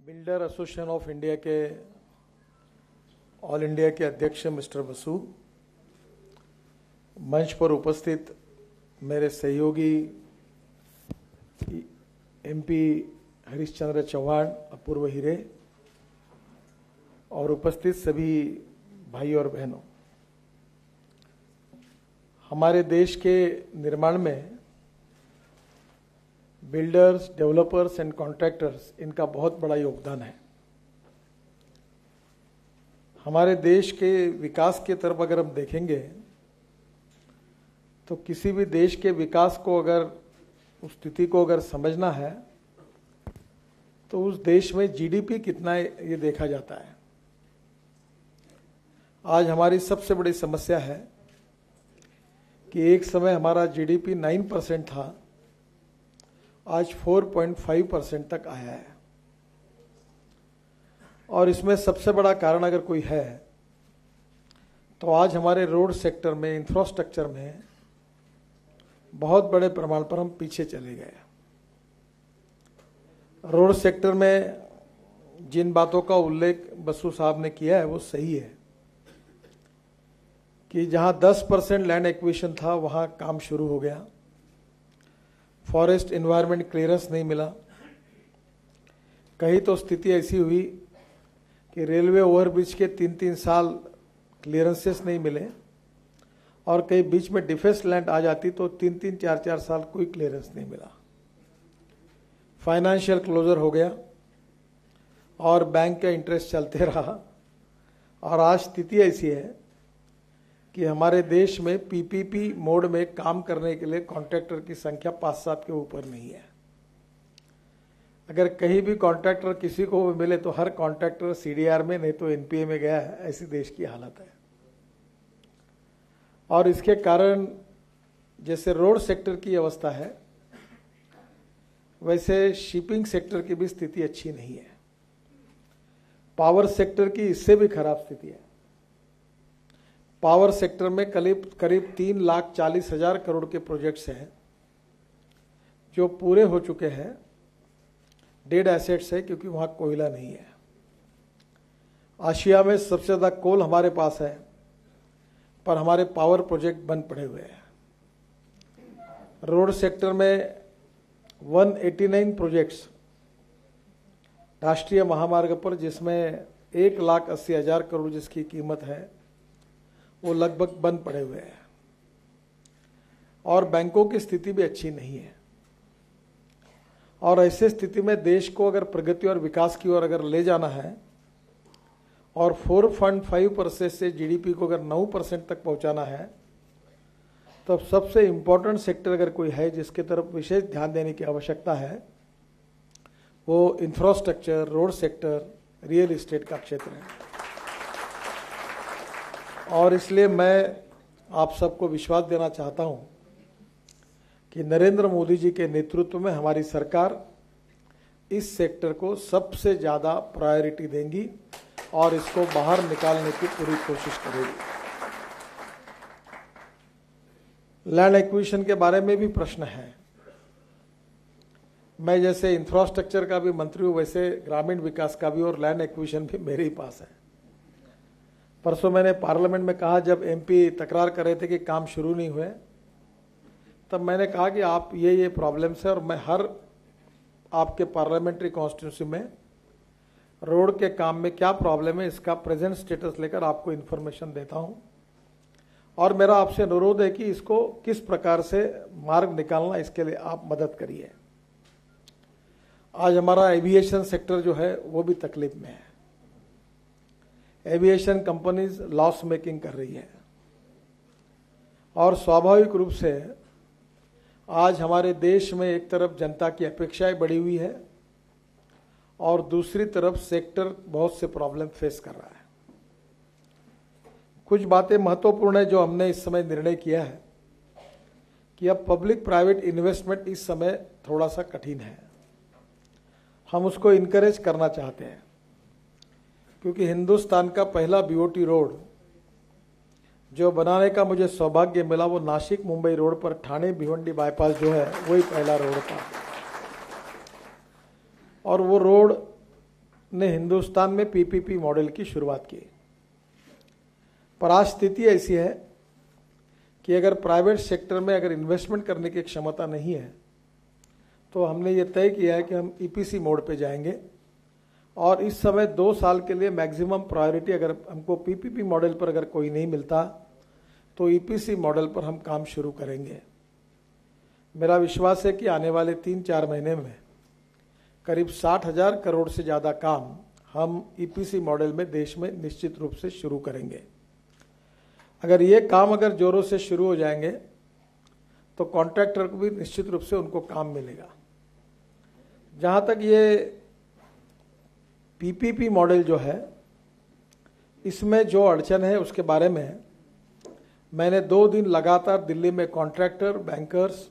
Builder association of India के all India के अध्यक्ष मिस्टर बसु, मंच पर उपस्थित मेरे सहयोगी एमपी हरीशचंद्र चौहान, अपूर्व हीरे और उपस्थित सभी भाई और बहनों, हमारे देश के निर्माण में बिल्डर्स, डेवलपर्स एंड कॉन्ट्रैक्टर्स, इनका बहुत बड़ा योगदान है। हमारे देश के विकास की तरफ अगर हम देखेंगे तो किसी भी देश के विकास को अगर उस स्थिति को अगर समझना है तो उस देश में जीडीपी कितना है ये देखा जाता है। आज हमारी सबसे बड़ी समस्या है कि एक समय हमारा जीडीपी 9% था, आज 4.5% तक आया है। और इसमें सबसे बड़ा कारण अगर कोई है तो आज हमारे रोड सेक्टर में, इंफ्रास्ट्रक्चर में बहुत बड़े प्रमाण पर हम पीछे चले गए। रोड सेक्टर में जिन बातों का उल्लेख बसु साहब ने किया है वो सही है कि जहां 10% लैंड एक्विजिशन था वहां काम शुरू हो गया, फॉरेस्ट एनवायरनमेंट क्लियरेंस नहीं मिला। कहीं तो स्थिति ऐसी हुई कि रेलवे ओवरब्रिज के 3-3 साल क्लियरेंसेस नहीं मिले और कहीं बीच में डिफेंस लैंड आ जाती तो 3-3, 4-4 साल कोई क्लियरेंस नहीं मिला। फाइनेंशियल क्लोजर हो गया और बैंक का इंटरेस्ट चलते रहा और आज स्थिति ऐसी है कि हमारे देश में पीपीपी मोड में काम करने के लिए कॉन्ट्रैक्टर की संख्या 5-7 के ऊपर नहीं है। अगर कहीं भी कॉन्ट्रैक्टर किसी को मिले तो हर कॉन्ट्रैक्टर सीडीआर में नहीं तो एनपीए में गया है, ऐसी देश की हालत है। और इसके कारण जैसे रोड सेक्टर की अवस्था है वैसे शिपिंग सेक्टर की भी स्थिति अच्छी नहीं है। पावर सेक्टर की इससे भी खराब स्थिति है। पावर सेक्टर में करीब 3,40,000 करोड़ के प्रोजेक्ट्स हैं जो पूरे हो चुके हैं, डेड एसेट्स है क्योंकि वहां कोयला नहीं है। आशिया में सबसे ज्यादा कोल हमारे पास है पर हमारे पावर प्रोजेक्ट बंद पड़े हुए हैं। रोड सेक्टर में 189 प्रोजेक्ट्स राष्ट्रीय महामार्ग पर, जिसमें 1,80,000 करोड़ जिसकी कीमत है, वो लगभग बंद पड़े हुए हैं। और बैंकों की स्थिति भी अच्छी नहीं है। और ऐसे स्थिति में देश को अगर प्रगति और विकास की ओर अगर ले जाना है और 4.5% से जीडीपी को अगर 9% तक पहुंचाना है तो सबसे इंपॉर्टेंट सेक्टर अगर कोई है जिसकी तरफ विशेष ध्यान देने की आवश्यकता है वो infrastructure, road sector, real estate का क्षेत्र है। और इसलिए मैं आप सबको विश्वास देना चाहता हूं कि नरेंद्र मोदी जी के नेतृत्व में हमारी सरकार इस सेक्टर को सबसे ज्यादा प्रायोरिटी देंगी और इसको बाहर निकालने की पूरी कोशिश करेगी। लैंड एक्विजिशन के बारे में भी प्रश्न है। मैं जैसे इंफ्रास्ट्रक्चर का भी मंत्री हूं वैसे ग्रामीण विकास का भी, और लैंड एक्विजिशन भी मेरे ही पास है। परसों मैंने पार्लियामेंट में कहा, जब एमपी तकरार कर रहे थे कि काम शुरू नहीं हुए, तब मैंने कहा कि आप ये प्रॉब्लम्स है और मैं हर आपके पार्लियामेंट्री कॉन्स्टिट्यूंसी में रोड के काम में क्या प्रॉब्लम है इसका प्रेजेंट स्टेटस लेकर आपको इन्फॉर्मेशन देता हूं। और मेरा आपसे अनुरोध है कि इसको किस प्रकार से मार्ग निकालना, इसके लिए आप मदद करिए। आज हमारा एविएशन सेक्टर जो है वो भी तकलीफ में है। एविएशन कंपनीज लॉस मेकिंग कर रही है और स्वाभाविक रूप से आज हमारे देश में एक तरफ जनता की अपेक्षाएं बढ़ी हुई है और दूसरी तरफ सेक्टर बहुत से प्रॉब्लम फेस कर रहा है। कुछ बातें महत्वपूर्ण है जो हमने इस समय निर्णय किया है कि अब पब्लिक प्राइवेट इन्वेस्टमेंट इस समय थोड़ा सा कठिन है। हम उसको इनकरेज करना चाहते हैं क्योंकि हिंदुस्तान का पहला बीओटी रोड जो बनाने का मुझे सौभाग्य मिला वो नासिक मुंबई रोड पर ठाणे भिवंडी बाईपास जो है वही पहला रोड था। और वो रोड ने हिंदुस्तान में पीपीपी मॉडल की शुरुआत की। पर आज स्थिति ऐसी है कि अगर प्राइवेट सेक्टर में अगर इन्वेस्टमेंट करने की क्षमता नहीं है तो हमने ये तय किया है कि हम ईपीसी मोड पे जाएंगे और इस समय 2 साल के लिए मैक्सिमम प्रायोरिटी, अगर हमको पीपीपी मॉडल पर अगर कोई नहीं मिलता तो ईपीसी मॉडल पर हम काम शुरू करेंगे। मेरा विश्वास है कि आने वाले 3-4 महीने में करीब 60,000 करोड़ से ज़्यादा काम हम ईपीसी मॉडल में देश में निश्चित रूप से शुरू करेंगे। अगर ये काम अगर जोरों से शुरू हो जाएंगे तो कॉन्ट्रैक्टर को भी निश्चित रूप से उनको काम मिलेगा। जहाँ तक ये पीपीपी मॉडल जो है, इसमें जो अड़चन है उसके बारे में मैंने 2 दिन लगातार दिल्ली में कॉन्ट्रैक्टर, बैंकर्स,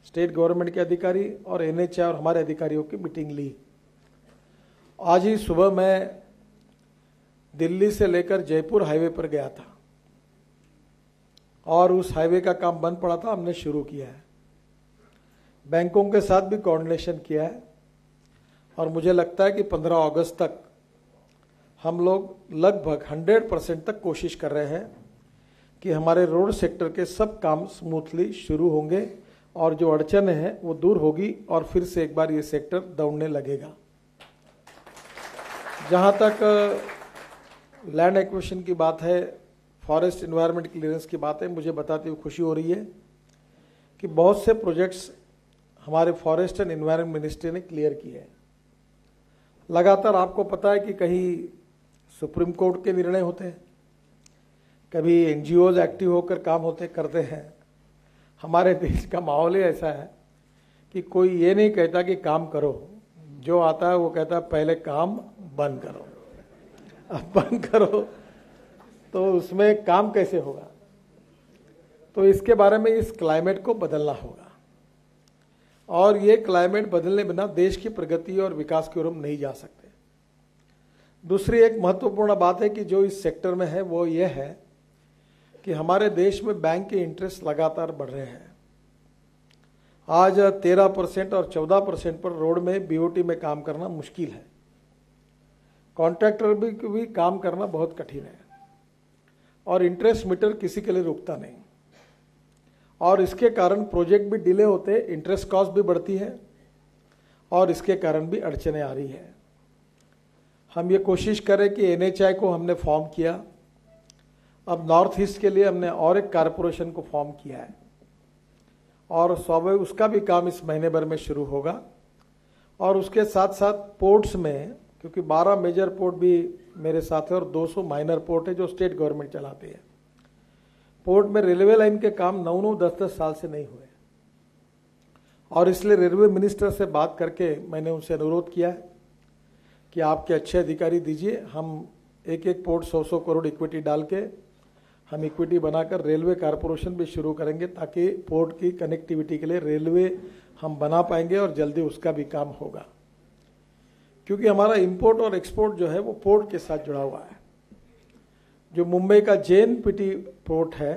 स्टेट गवर्नमेंट के अधिकारी और एनएचए और हमारे अधिकारियों की मीटिंग ली। आज ही सुबह मैं दिल्ली से लेकर जयपुर हाईवे पर गया था और उस हाईवे का काम बंद पड़ा था, हमने शुरू किया है। बैंकों के साथ भी कोऑर्डिनेशन किया है और मुझे लगता है कि 15 अगस्त तक हम लोग लगभग 100% तक कोशिश कर रहे हैं कि हमारे रोड सेक्टर के सब काम स्मूथली शुरू होंगे और जो अड़चन है वो दूर होगी और फिर से एक बार ये सेक्टर दौड़ने लगेगा। जहाँ तक लैंड एक्विजिशन की बात है, फॉरेस्ट एनवायरनमेंट क्लियरेंस की बात है, मुझे बताते हुए खुशी हो रही है कि बहुत से प्रोजेक्ट्स हमारे फॉरेस्ट एंड एनवायरनमेंट मिनिस्ट्री ने क्लियर किए हैं। लगातार आपको पता है कि कहीं सुप्रीम कोर्ट के निर्णय होते हैं, कभी एनजीओज एक्टिव होकर काम करते हैं। हमारे देश का माहौल ही ऐसा है कि कोई ये नहीं कहता कि काम करो, जो आता है वो कहता है पहले काम बंद करो। अब बंद करो तो उसमें काम कैसे होगा? तो इसके बारे में इस क्लाइमेट को बदलना होगा और ये क्लाइमेट बदलने बिना देश की प्रगति और विकास की ओर हम नहीं जा सकते। दूसरी एक महत्वपूर्ण बात है कि जो इस सेक्टर में है वो ये है कि हमारे देश में बैंक के इंटरेस्ट लगातार बढ़ रहे हैं। आज 13% और 14% पर रोड में बीओटी में काम करना मुश्किल है। कॉन्ट्रैक्टर भी काम करना बहुत कठिन है और इंटरेस्ट मीटर किसी के लिए रुकता नहीं और इसके कारण प्रोजेक्ट भी डिले होते, इंटरेस्ट कॉस्ट भी बढ़ती है और इसके कारण भी अड़चनें आ रही है। हम ये कोशिश करें कि एनएचआई को हमने फॉर्म किया, अब नॉर्थ ईस्ट के लिए हमने और एक कारपोरेशन को फॉर्म किया है और स्वाभाविक उसका भी काम इस महीने भर में शुरू होगा। और उसके साथ साथ पोर्ट्स में, क्योंकि 12 मेजर पोर्ट भी मेरे साथ है और 200 माइनर पोर्ट है जो स्टेट गवर्नमेंट चलाती है। पोर्ट में रेलवे लाइन के काम 9-9, 10-10 साल से नहीं हुए और इसलिए रेलवे मिनिस्टर से बात करके मैंने उनसे अनुरोध किया है कि आपके अच्छे अधिकारी दीजिए, हम एक पोर्ट 100-100 करोड़ इक्विटी डाल के हम इक्विटी बनाकर रेलवे कारपोरेशन भी शुरू करेंगे ताकि पोर्ट की कनेक्टिविटी के लिए रेलवे हम बना पाएंगे और जल्दी उसका भी काम होगा। क्योंकि हमारा इंपोर्ट और एक्सपोर्ट जो है वो पोर्ट के साथ जुड़ा हुआ है। जो मुंबई का जेएनपीटी पोर्ट है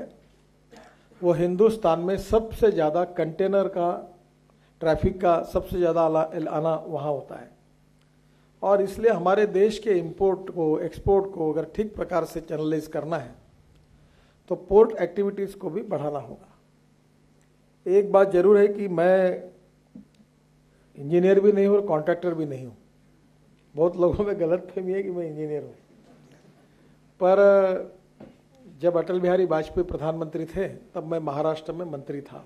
वो हिंदुस्तान में सबसे ज़्यादा कंटेनर का ट्रैफिक का सबसे ज़्यादा आना वहाँ होता है और इसलिए हमारे देश के इंपोर्ट को, एक्सपोर्ट को अगर ठीक प्रकार से चैनलाइज करना है तो पोर्ट एक्टिविटीज़ को भी बढ़ाना होगा। एक बात जरूर है कि मैं इंजीनियर भी नहीं हूँ और कॉन्ट्रैक्टर भी नहीं हूँ। बहुत लोगों में गलतफहमी है कि मैं इंजीनियर हूँ, पर जब अटल बिहारी वाजपेयी प्रधानमंत्री थे तब मैं महाराष्ट्र में मंत्री था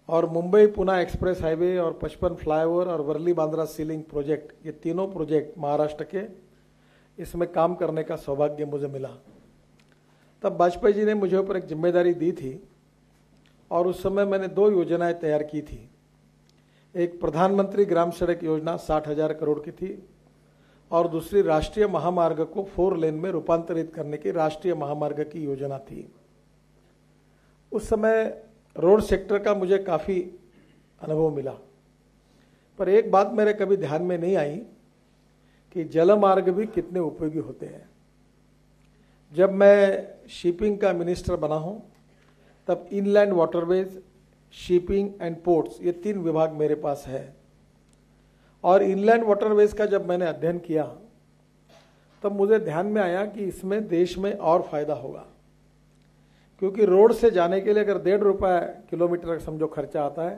और मुंबई पुणे एक्सप्रेस हाईवे और 55 फ्लाईओवर और वर्ली बांद्रा सीलिंग प्रोजेक्ट, ये तीनों प्रोजेक्ट महाराष्ट्र के, इसमें काम करने का सौभाग्य मुझे मिला। तब वाजपेयी जी ने मुझे ऊपर एक जिम्मेदारी दी थी और उस समय मैंने 2 योजनाएं तैयार की थी। एक प्रधानमंत्री ग्राम सड़क योजना 60,000 करोड़ की थी और दूसरी राष्ट्रीय महामार्ग को 4 लेन में रूपांतरित करने की राष्ट्रीय महामार्ग की योजना थी। उस समय रोड सेक्टर का मुझे काफ़ी अनुभव मिला, पर एक बात मेरे कभी ध्यान में नहीं आई कि जलमार्ग भी कितने उपयोगी होते हैं। जब मैं शिपिंग का मिनिस्टर बना हूं तब inland waterways, shipping and ports, ये 3 विभाग मेरे पास है और इनलैंड वाटरवेज का जब मैंने अध्ययन किया तब मुझे ध्यान में आया कि इसमें देश में और फायदा होगा, क्योंकि रोड से जाने के लिए अगर 1.5 रुपये किलोमीटर समझो खर्चा आता है,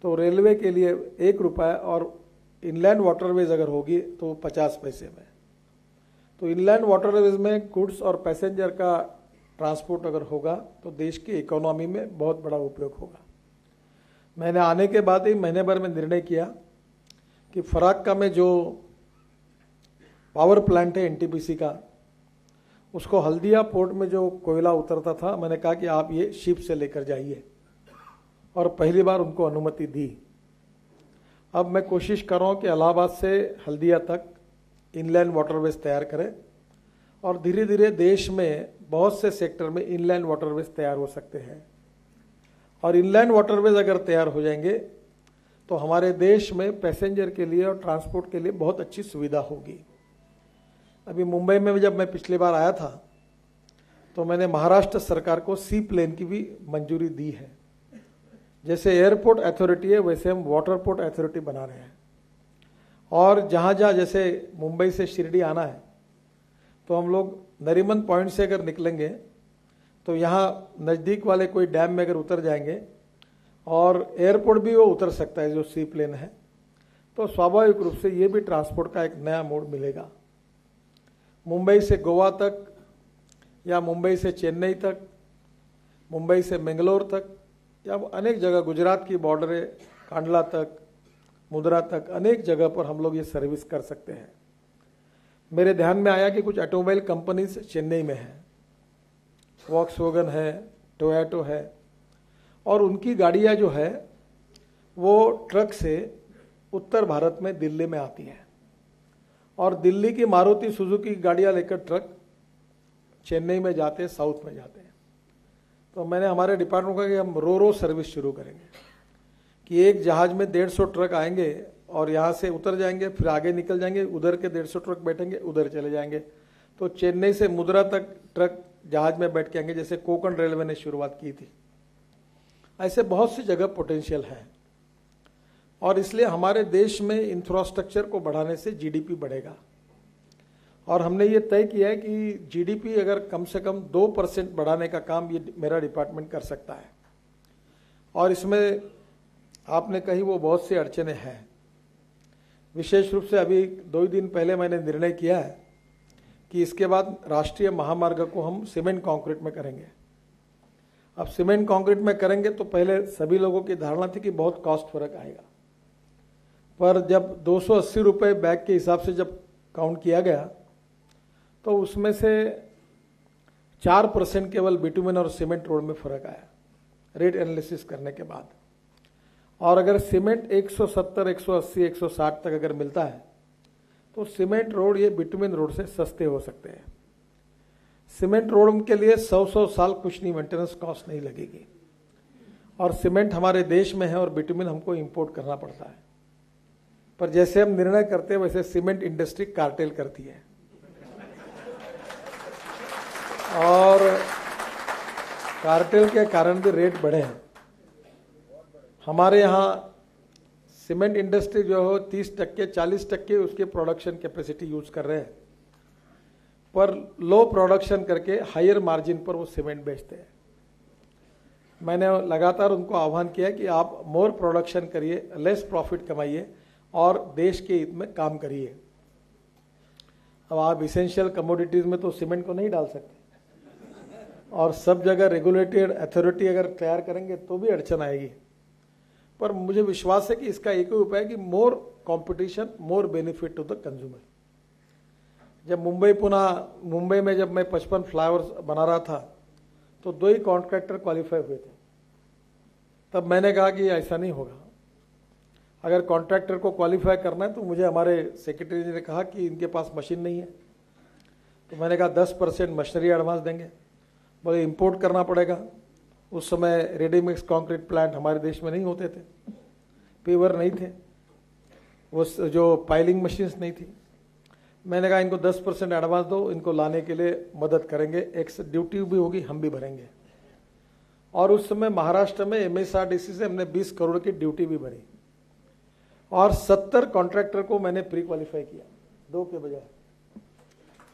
तो रेलवे के लिए 1 रुपये, और इनलैंड वाटरवेज अगर होगी तो 50 पैसे में। तो इनलैंड वाटरवेज में गुड्स और पैसेंजर का ट्रांसपोर्ट अगर होगा तो देश की इकोनॉमी में बहुत बड़ा उपयोग होगा। मैंने आने के बाद ही महीने भर में निर्णय किया कि फराक्का में जो पावर प्लांट है एनटीपीसी का, उसको हल्दिया पोर्ट में जो कोयला उतरता था, मैंने कहा कि आप ये शिप से लेकर जाइए, और पहली बार उनको अनुमति दी। अब मैं कोशिश कर रहा हूँ कि इलाहाबाद से हल्दिया तक इनलैंड वाटरवेज तैयार करें, और धीरे धीरे देश में बहुत से सेक्टर में इनलैंड वाटरवेज तैयार हो सकते हैं। और इनलैंड वाटरवेज अगर तैयार हो जाएंगे तो हमारे देश में पैसेंजर के लिए और ट्रांसपोर्ट के लिए बहुत अच्छी सुविधा होगी। अभी मुंबई में जब मैं पिछली बार आया था तो मैंने महाराष्ट्र सरकार को सी प्लेन की भी मंजूरी दी है। जैसे एयरपोर्ट अथॉरिटी है वैसे हम वाटर पोर्ट अथॉरिटी बना रहे हैं, और जहाँ जहाँ जैसे मुंबई से शिरडी आना है तो हम लोग नरीमन पॉइंट से अगर निकलेंगे तो यहाँ नज़दीक वाले कोई डैम में अगर उतर जाएंगे, और एयरपोर्ट भी वो उतर सकता है जो सी प्लेन है, तो स्वाभाविक रूप से ये भी ट्रांसपोर्ट का एक नया मोड मिलेगा। मुंबई से गोवा तक, या मुंबई से चेन्नई तक, मुंबई से बेंगलोर तक, या अनेक जगह, गुजरात की बॉर्डर है कांडला तक, मुद्रा तक, अनेक जगह पर हम लोग ये सर्विस कर सकते हैं। मेरे ध्यान में आया कि कुछ ऑटोमोबाइल कंपनीज चेन्नई में है, वॉक्सवैगन है, टोयोटो है, और उनकी गाड़ियाँ जो है वो ट्रक से उत्तर भारत में दिल्ली में आती हैं, और दिल्ली की मारुति सुजुकी गाड़ियाँ लेकर ट्रक चेन्नई में जाते हैं, साउथ में जाते हैं। तो मैंने हमारे डिपार्टमेंट को कहा कि हम रो सर्विस शुरू करेंगे कि एक जहाज में 150 ट्रक आएंगे और यहाँ से उतर जाएंगे, फिर आगे निकल जाएंगे, उधर के 150 ट्रक बैठेंगे, उधर चले जाएंगे। तो चेन्नई से मुद्रा तक ट्रक जहाज में बैठ के आएंगे, जैसे कोंकण रेलवे ने शुरुआत की थी। ऐसे बहुत सी जगह पोटेंशियल है, और इसलिए हमारे देश में इंफ्रास्ट्रक्चर को बढ़ाने से जीडीपी बढ़ेगा। और हमने ये तय किया है कि जीडीपी अगर कम से कम 2% बढ़ाने का काम ये मेरा डिपार्टमेंट कर सकता है। और इसमें आपने कही वो बहुत सी अड़चने हैं। विशेष रूप से अभी 2 दिन पहले मैंने निर्णय किया है कि इसके बाद राष्ट्रीय महामार्ग को हम सीमेंट कंक्रीट में करेंगे। अब सीमेंट कंक्रीट में करेंगे तो पहले सभी लोगों की धारणा थी कि बहुत कॉस्ट फर्क आएगा, पर जब 280 रुपये बैग के हिसाब से जब काउंट किया गया तो उसमें से 4% केवल बिटुमेन और सीमेंट रोड में फर्क आया रेट एनालिसिस करने के बाद। और अगर सीमेंट 170, 180, 160 तक अगर मिलता है तो सीमेंट रोड ये बिटुमेन रोड से सस्ते हो सकते हैं। सीमेंट रोड के लिए 100 साल कुछ नहीं, मेंटेनेंस कॉस्ट नहीं लगेगी, और सीमेंट हमारे देश में है और बिटुमेन हमको इंपोर्ट करना पड़ता है। पर जैसे हम निर्णय करते हैं वैसे सीमेंट इंडस्ट्री कार्टेल करती है, और कार्टेल के कारण भी रेट बढ़े हैं। हमारे यहाँ सीमेंट इंडस्ट्री जो हो 30%, 40% उसके प्रोडक्शन कैपेसिटी यूज कर रहे हैं, पर लो प्रोडक्शन करके हायर मार्जिन पर वो सीमेंट बेचते हैं। मैंने लगातार उनको आह्वान किया कि आप मोर प्रोडक्शन करिए, लेस प्रॉफिट कमाइए और देश के हित में काम करिए। अब आप इसेंशियल कमोडिटीज में तो सीमेंट को नहीं डाल सकते, और सब जगह रेगुलेटेड अथॉरिटी अगर तैयार करेंगे तो भी अड़चन आएगी। पर मुझे विश्वास है कि इसका एक ही उपाय है कि more competition, more benefit to the consumer. जब मुंबई में जब मैं 55 फ्लाईओवर्स बना रहा था तो 2 ही कॉन्ट्रैक्टर क्वालिफाई हुए थे। तब मैंने कहा कि ऐसा नहीं होगा, अगर कॉन्ट्रैक्टर को क्वालिफाई करना है तो मुझे हमारे सेक्रेटरी जी ने कहा कि इनके पास मशीन नहीं है, तो मैंने कहा 10% मशीनरी एडवांस देंगे। बोले इंपोर्ट करना पड़ेगा। उस समय रेडीमिक्स कंक्रीट प्लांट हमारे देश में नहीं होते थे, पेवर नहीं थे, वो जो पाइलिंग मशीन्स नहीं थी। मैंने कहा इनको 10% एडवांस दो, इनको लाने के लिए मदद करेंगे, एक ड्यूटी भी होगी, हम भी भरेंगे। और उस समय महाराष्ट्र में MSRDC से हमने 20 करोड़ की ड्यूटी भी भरी, और 70 कॉन्ट्रैक्टर को मैंने प्री क्वालिफाई किया, 2 के बजाय।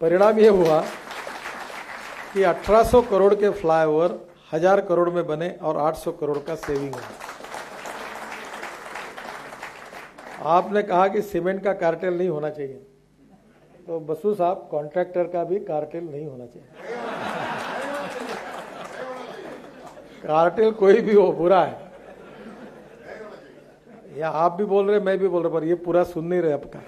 परिणाम ये हुआ कि 1800 करोड़ के फ्लाईओवर 1000 करोड़ में बने और 800 करोड़ का सेविंग हुआ। आपने कहा कि सीमेंट का कार्टेल नहीं होना चाहिए, तो बसु साहब कॉन्ट्रैक्टर का भी कार्टेल नहीं होना चाहिए। कार्टेल कोई भी हो बुरा है, या आप भी बोल रहे मैं भी बोल रहा, पर ये पूरा सुन नहीं रहे आपका।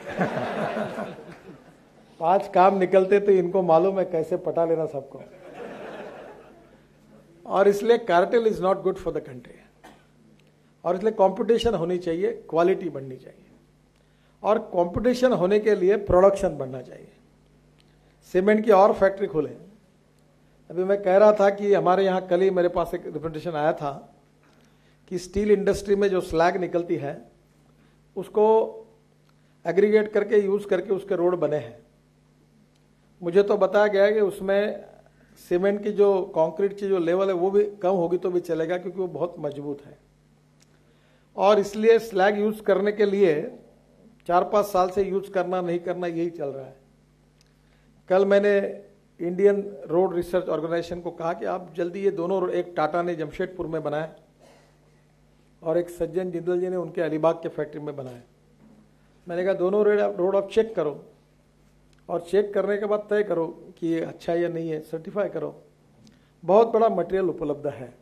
5 काम निकलते तो इनको मालूम है कैसे पटा लेना सबको, और इसलिए cartel is not good for the country. और इसलिए कंपटीशन होनी चाहिए, क्वालिटी बढ़नी चाहिए, और कंपटीशन होने के लिए प्रोडक्शन बढ़ना चाहिए। सीमेंट की और फैक्ट्री खोले। अभी मैं कह रहा था कि हमारे यहाँ कल ही मेरे पास एक रिप्रेजेंटेशन आया था कि स्टील इंडस्ट्री में जो स्लैग निकलती है उसको एग्रीगेट करके यूज करके उसके रोड बने हैं। मुझे तो बताया गया है कि उसमें सीमेंट की जो कंक्रीट की जो लेवल है वो भी कम होगी तो भी चलेगा, क्योंकि वो बहुत मजबूत है। और इसलिए स्लैग यूज करने के लिए 4-5 साल से यूज करना नहीं करना यही चल रहा है। कल मैंने इंडियन रोड रिसर्च ऑर्गेनाइजेशन को कहा कि आप जल्दी ये दोनों रोड, एक टाटा ने जमशेदपुर में बनाया और एक सज्जन जिंदल जी ने उनके अलीबाग के फैक्ट्री में बनाया। मैंने कहा दोनों रोड आप चेक करो, और चेक करने के बाद तय करो कि ये अच्छा है या नहीं है, सर्टिफाई करो। बहुत बड़ा मटेरियल उपलब्ध है,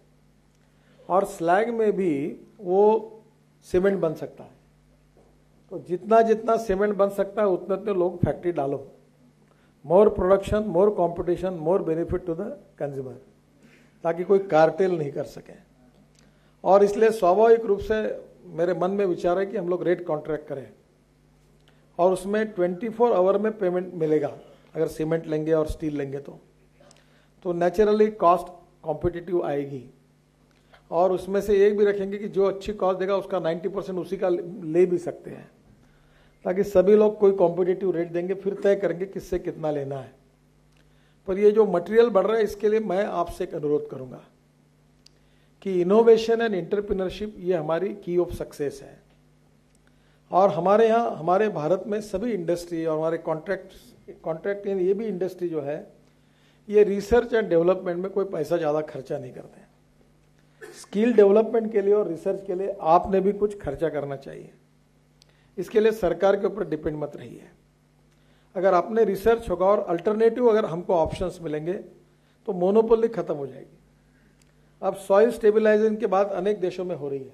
और स्लैग में भी वो सीमेंट बन सकता है। तो जितना जितना सीमेंट बन सकता है उतने उतने लोग फैक्ट्री डालो। More production, more competition, more benefit to the consumer, ताकि कोई कार्टेल नहीं कर सके। और इसलिए स्वाभाविक रूप से मेरे मन में विचार है कि हम लोग रेट कॉन्ट्रैक्ट करें, और उसमें 24 आवर में पेमेंट मिलेगा। अगर सीमेंट लेंगे और स्टील लेंगे तो नेचुरली कॉस्ट कॉम्पिटिटिव आएगी। और उसमें से एक भी रखेंगे कि जो अच्छी कॉस्ट देगा उसका 90% उसी का ले भी सकते हैं, ताकि सभी लोग कोई कॉम्पिटिटिव रेट देंगे, फिर तय करेंगे किससे कितना लेना है। पर ये जो मटेरियल बढ़ रहा है, इसके लिए मैं आपसे एक अनुरोध करूंगा कि इनोवेशन एंड एंटरप्रेन्योरशिप ये हमारी की ऑफ सक्सेस है। और हमारे यहाँ, हमारे भारत में सभी इंडस्ट्री और हमारे कॉन्ट्रैक्ट ये भी इंडस्ट्री जो है, ये रिसर्च एंड डेवलपमेंट में कोई पैसा ज़्यादा खर्चा नहीं करते हैं। स्किल डेवलपमेंट के लिए और रिसर्च के लिए आपने भी कुछ खर्चा करना चाहिए। इसके लिए सरकार के ऊपर डिपेंड मत रहिए। अगर अपने रिसर्च होगा और अल्टरनेटिव अगर हमको ऑप्शंस मिलेंगे तो मोनोपोली खत्म हो जाएगी। अब सॉइल स्टेबलाइजेशन के बाद अनेक देशों में हो रही है,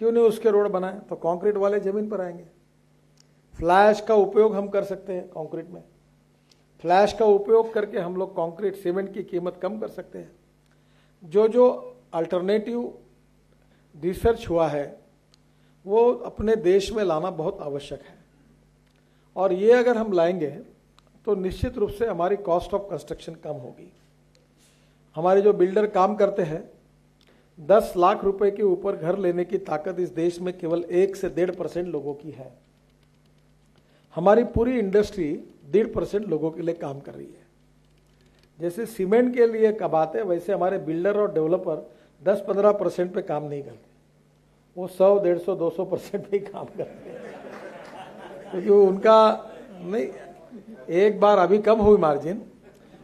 क्यों नहीं उसके रोड बनाए? तो कंक्रीट वाले जमीन पर आएंगे। फ्लैश का उपयोग हम कर सकते हैं कंक्रीट में। फ्लैश का उपयोग करके हम लोग कंक्रीट सीमेंट की कीमत कम कर सकते हैं। जो अल्टरनेटिव रिसर्च हुआ है वो अपने देश में लाना बहुत आवश्यक है, और ये अगर हम लाएंगे तो निश्चित रूप से हमारी कॉस्ट ऑफ कंस्ट्रक्शन कम होगी। हमारे जो बिल्डर काम करते हैं, 10 लाख रुपए के ऊपर घर लेने की ताकत इस देश में केवल 1 से 1.5% लोगों की है। हमारी पूरी इंडस्ट्री 1.5% लोगों के लिए काम कर रही है। जैसे सीमेंट के लिए कमाते हैं, वैसे हमारे बिल्डर और डेवलपर 10-15% पे काम नहीं करते, वो 100, 150, 200% पे ही काम करते हैं, क्योंकि उनका नहीं, एक बार अभी कम हुई मार्जिन,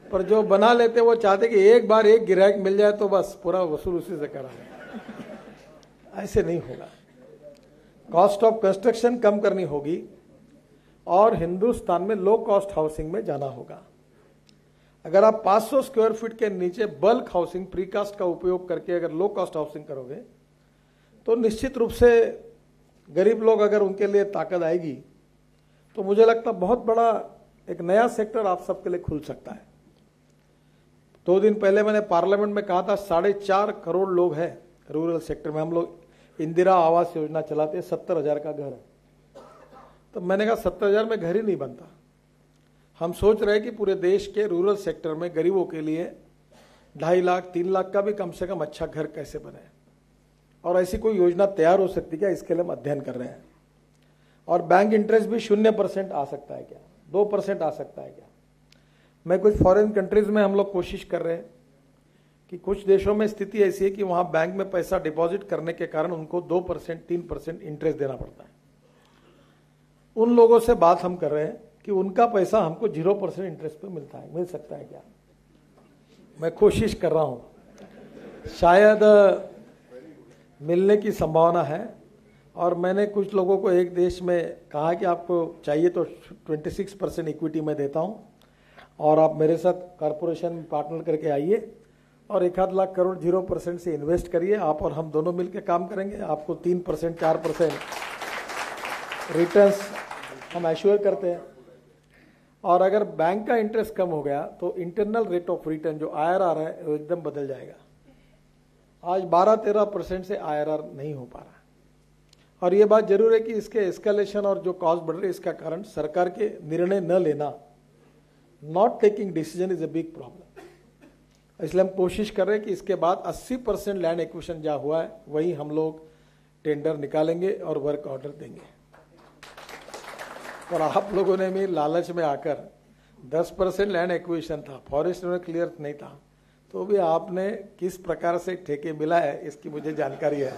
पर जो बना लेते वो चाहते कि एक बार एक गिराहक मिल जाए तो बस पूरा वसूल उसी से करा है। ऐसे नहीं होगा। कॉस्ट ऑफ कंस्ट्रक्शन कम करनी होगी, और हिंदुस्तान में लो कॉस्ट हाउसिंग में जाना होगा। अगर आप 500 स्क्वायर फीट के नीचे बल्क हाउसिंग, प्रीकास्ट का उपयोग करके अगर लो कॉस्ट हाउसिंग करोगे तो निश्चित रूप से गरीब लोग, अगर उनके लिए ताकत आएगी तो मुझे लगता बहुत बड़ा एक नया सेक्टर आप सबके लिए खुल सकता है। 2 दिन पहले मैंने पार्लियामेंट में कहा था 4.5 करोड़ लोग हैं रूरल सेक्टर में। हम लोग इंदिरा आवास योजना चलाते हैं, 70,000 का घर है। तो मैंने कहा 70,000 में घर ही नहीं बनता। हम सोच रहे हैं कि पूरे देश के रूरल सेक्टर में गरीबों के लिए 2.5 लाख 3 लाख का भी कम से कम अच्छा घर कैसे बने, और ऐसी कोई योजना तैयार हो सकती है क्या? इसके लिए हम अध्ययन कर रहे हैं। और बैंक इंटरेस्ट भी 0% आ सकता है क्या? 2% आ सकता है क्या? मैं कुछ फॉरेन कंट्रीज में हम लोग कोशिश कर रहे हैं कि कुछ देशों में स्थिति ऐसी है कि वहां बैंक में पैसा डिपॉजिट करने के कारण उनको 2%, 3% इंटरेस्ट देना पड़ता है। उन लोगों से बात हम कर रहे हैं कि उनका पैसा हमको 0% इंटरेस्ट पे मिलता है, मिल सकता है क्या? मैं कोशिश कर रहा हूं, शायद मिलने की संभावना है। और मैंने कुछ लोगों को एक देश में कहा कि आपको चाहिए तो 26% इक्विटी मैं देता हूं और आप मेरे साथ कॉरपोरेशन में पार्टनर करके आइए और 1-8 लाख करोड़ 0% से इन्वेस्ट करिए, आप और हम दोनों मिलकर काम करेंगे, आपको 3% 4% रिटर्न्स हम एश्योर करते हैं। और अगर बैंक का इंटरेस्ट कम हो गया तो इंटरनल रेट ऑफ रिटर्न जो IRR है वो एकदम बदल जाएगा। आज 12-13% से IRR नहीं हो पा रहा। और ये बात जरूर है कि इसके एस्केलेशन और जो कॉस्ट बढ़ रही है इसका कारण सरकार के निर्णय न लेना, not taking decision is a big problem. इसलिए हम कोशिश कर रहे हैं कि इसके बाद 80% लैंड एक्विजिशन जहां हुआ है वही हम लोग टेंडर निकालेंगे और वर्क ऑर्डर देंगे। और आप लोगों ने भी लालच में आकर 10% लैंड एक्विजिशन था, फॉरेस्ट में क्लियर नहीं था, तो भी आपने किस प्रकार से ठेके मिला है इसकी मुझे जानकारी है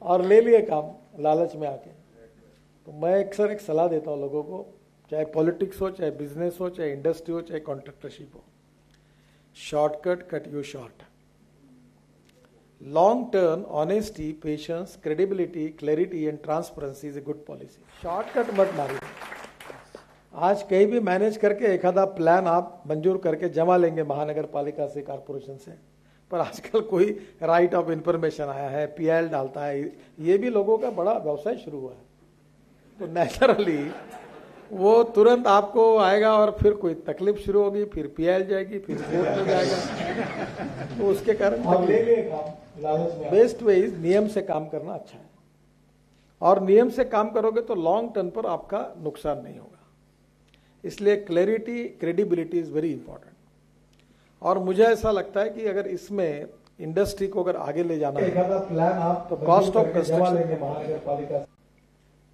और ले लिए काम लालच में आके। तो मैं अक्सर एक सलाह देता हूं लोगों को, चाहे पॉलिटिक्स हो, चाहे बिजनेस हो, चाहे इंडस्ट्री हो, चाहे कॉन्ट्रैक्टरशिप हो, shortcut cut you short. Long term honesty, patience, credibility, clarity and transparency is a good policy. Shortcut मत मारिए। आज कहीं भी मैनेज करके एक आधा प्लान आप मंजूर करके जमा लेंगे महानगर पालिका से, कारपोरेशन से, पर आजकल कोई राइट ऑफ इंफॉर्मेशन आया है, PIL डालता है, ये भी लोगों का बड़ा व्यवसाय शुरू हुआ है। तो नेचुरली वो तुरंत आपको आएगा और फिर कोई तकलीफ शुरू होगी, फिर PIL जाएगी, फिर कोर्ट में जाएगा। तो उसके कारण बेस्ट वे इज नियम से काम करना अच्छा है। और नियम से काम करोगे तो लॉन्ग टर्म पर आपका नुकसान नहीं होगा। इसलिए clarity, credibility is very important. और मुझे ऐसा लगता है कि अगर इसमें इंडस्ट्री को अगर आगे ले जाना है प्लान आप तो कॉस्ट ऑफ कंस्ट्रक्शन,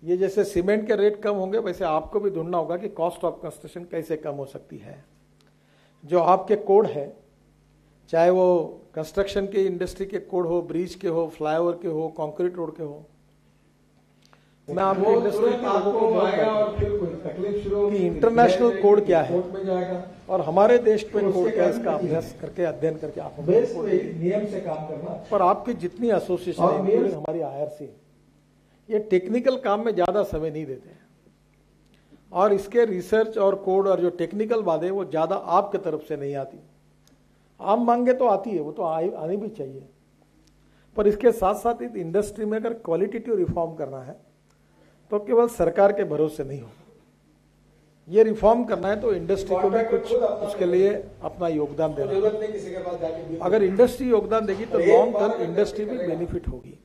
ये जैसे सीमेंट के रेट कम होंगे वैसे आपको भी ढूंढना होगा कि कॉस्ट ऑफ कंस्ट्रक्शन कैसे कम हो सकती है। जो आपके कोड है, चाहे वो कंस्ट्रक्शन के इंडस्ट्री के कोड हो, ब्रिज के हो, फ्लाईओवर के हो, कंक्रीट रोड के हो, मैं आपको इंडस्ट्री के लोगों को और फिर कोई तकलीफ शुरू होगी, इंटरनेशनल कोड क्या है और हमारे देश में कोड क्या है, इसका अभ्यास करके, अध्ययन करके आप नियम से काम करना। पर आपकी जितनी एसोसिएशन है, हमारी IRC, ये टेक्निकल काम में ज्यादा समय नहीं देते हैं और इसके रिसर्च और कोड और जो टेक्निकल बातें वो ज्यादा आपके तरफ से नहीं आती। आप मांगे तो आती है, वो तो आनी भी चाहिए, पर इसके साथ साथ इस इंडस्ट्री में अगर क्वालिटेटिव रिफॉर्म करना है तो केवल सरकार के भरोसे नहीं होगा। ये रिफॉर्म करना है तो इंडस्ट्री को भी कुछ उसके लिए अपना योगदान देना है। अगर इंडस्ट्री योगदान देगी तो लॉन्ग टर्म इंडस्ट्री भी बेनिफिट होगी।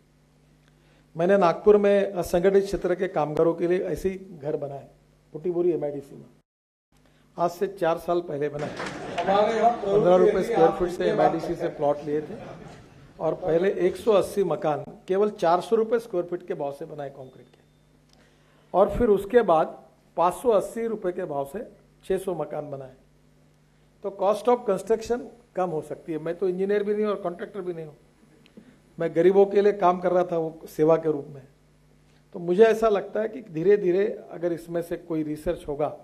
मैंने नागपुर में असंगठित क्षेत्र के कामगारों के लिए ऐसे ही घर बनाए, पुटीबोरी MIDC में, आज से 4 साल पहले बनाए। 15 रुपए स्क्वायर फीट से MIDC से प्लॉट लिए थे और पहले 180 मकान केवल 400 रुपए स्क्वायर फीट के भाव से बनाए कंक्रीट के, और फिर उसके बाद 580 रुपए के भाव से 600 मकान बनाए। तो कॉस्ट ऑफ कंस्ट्रक्शन कम हो सकती है। मैं तो इंजीनियर भी नहीं और कॉन्ट्रैक्टर भी नहीं हूं, मैं गरीबों के लिए काम कर रहा था वो सेवा के रूप में। तो मुझे ऐसा लगता है कि धीरे धीरे अगर इसमें से कोई रिसर्च होगा।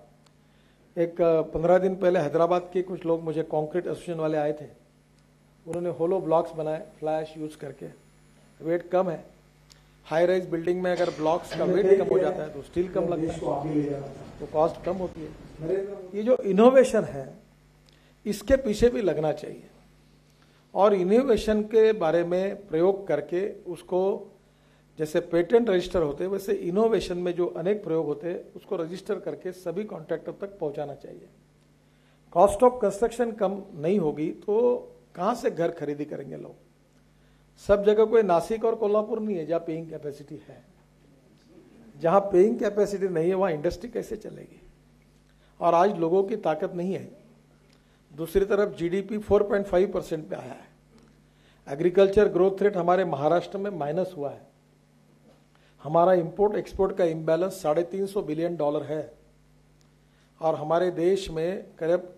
एक 15 दिन पहले हैदराबाद के कुछ लोग मुझे कंक्रीट एसोसिएशन वाले आए थे, उन्होंने होलो ब्लॉक्स बनाए फ्लैश यूज करके, वेट कम है। हाई राइज बिल्डिंग में अगर ब्लॉक्स का वेट कम हो जाता है तो स्टील कम लगता है, तो कॉस्ट कम होती है। ये जो इनोवेशन है इसके पीछे भी लगना चाहिए और इनोवेशन के बारे में प्रयोग करके उसको, जैसे पेटेंट रजिस्टर होते हैं वैसे इनोवेशन में जो अनेक प्रयोग होते हैं उसको रजिस्टर करके सभी कॉन्ट्रैक्टर तक पहुंचाना चाहिए। कॉस्ट ऑफ कंस्ट्रक्शन कम नहीं होगी तो कहां से घर खरीदी करेंगे लोग? सब जगह कोई नासिक और कोल्हापुर नहीं है जहां पेइंग कैपेसिटी है। जहां पेइंग कैपेसिटी नहीं है वहां इंडस्ट्री कैसे चलेगी? और आज लोगों की ताकत नहीं है। दूसरी तरफ GDP 4.5% पे आया है। एग्रीकल्चर ग्रोथ रेट हमारे महाराष्ट्र में माइनस हुआ है। हमारा इंपोर्ट एक्सपोर्ट का इम्बैलेंस $350 बिलियन है और हमारे देश में करीब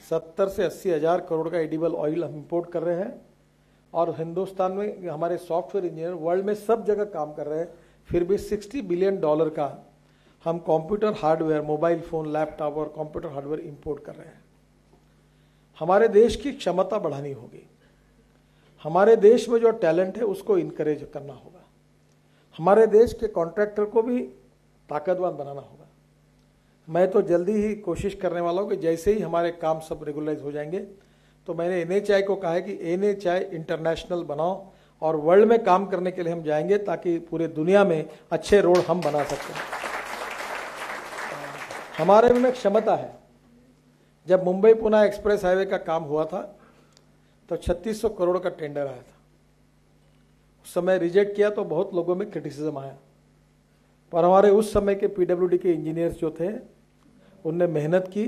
70 से 80 हजार करोड़ का एडिबल ऑयल हम इंपोर्ट कर रहे हैं और हिंदुस्तान में हमारे सॉफ्टवेयर इंजीनियर वर्ल्ड में सब जगह काम कर रहे हैं फिर भी $60 बिलियन का हम computer hardware, mobile phone, laptop और कंप्यूटर हार्डवेयर इंपोर्ट कर रहे हैं। हमारे देश की क्षमता बढ़ानी होगी। हमारे देश में जो टैलेंट है उसको इनकरेज करना होगा। हमारे देश के कॉन्ट्रैक्टर को भी ताकतवान बनाना होगा। मैं तो जल्दी ही कोशिश करने वाला हूं कि जैसे ही हमारे काम सब रेगुलराइज हो जाएंगे तो मैंने NHI को कहा है कि NHI इंटरनेशनल बनाओ और वर्ल्ड में काम करने के लिए हम जाएंगे ताकि पूरे दुनिया में अच्छे रोड हम बना सकते हैं। हमारे में क्षमता है। जब मुंबई पुणे एक्सप्रेस हाईवे का काम हुआ था तो 3600 करोड़ का टेंडर आया था। उस समय रिजेक्ट किया तो बहुत लोगों में क्रिटिसिज्म आया, पर हमारे उस समय के PWD के इंजीनियर्स जो थे उनने मेहनत की